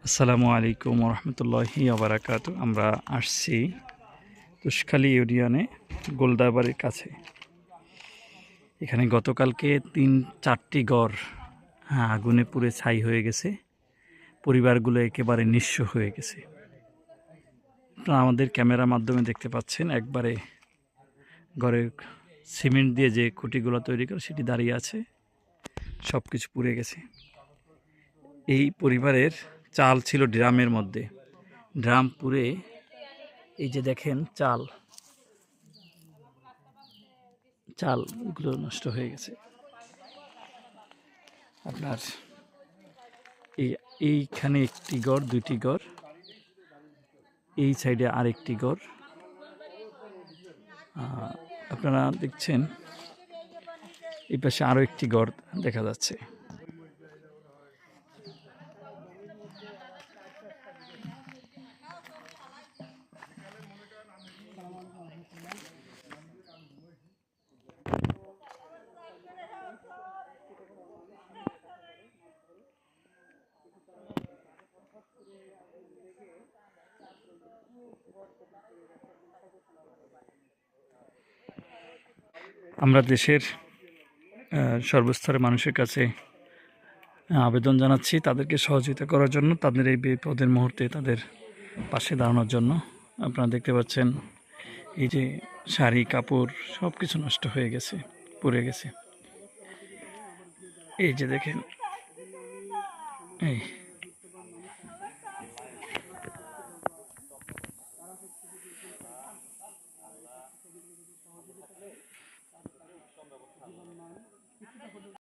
আসসালামু আলাইকুম রহমতুল্লাহি আবরাকাত। আমরা আসছি তুষখালী ইউনিয়নে গোলদাবাড়ির কাছে। এখানে গতকালকে 3-4টি ঘর আগুনে পুড়ে ছাই হয়ে গেছে। পরিবারগুলো একেবারে নিঃস্ব হয়ে গেছে। আপনারা আমাদের ক্যামেরার মাধ্যমে দেখতে পাচ্ছেন, একবারে ঘরের সিমেন্ট দিয়ে যে খুঁটিগুলো তৈরি করে সেটি দাঁড়িয়ে আছে, সব কিছু পুড়ে গেছে। এই পরিবারের চাল ছিল ড্রামের মধ্যে, ড্রাম পুড়ে এই যে দেখেন চালগুলো নষ্ট হয়ে গেছে। আপনার এইখানে একটি ঘর, 2টি ঘর, এই সাইডে আরেকটি ঘর আপনারা দেখছেন। এই পাশে আরও একটি ঘর দেখা যাচ্ছে। আমরা দেশের সর্বস্তরের মানুষের কাছে আবেদন জানাচ্ছি তাদেরকে সহযোগিতা করার জন্য, তাদের এই বিপদের মুহূর্তে তাদের পাশে দাঁড়ানোর জন্য। আপনারা দেখতে পাচ্ছেন এই যে শাড়ি কাপড় সব কিছু নষ্ট হয়ে গেছে, পুড়ে গেছে। এই যে দেখেন, এই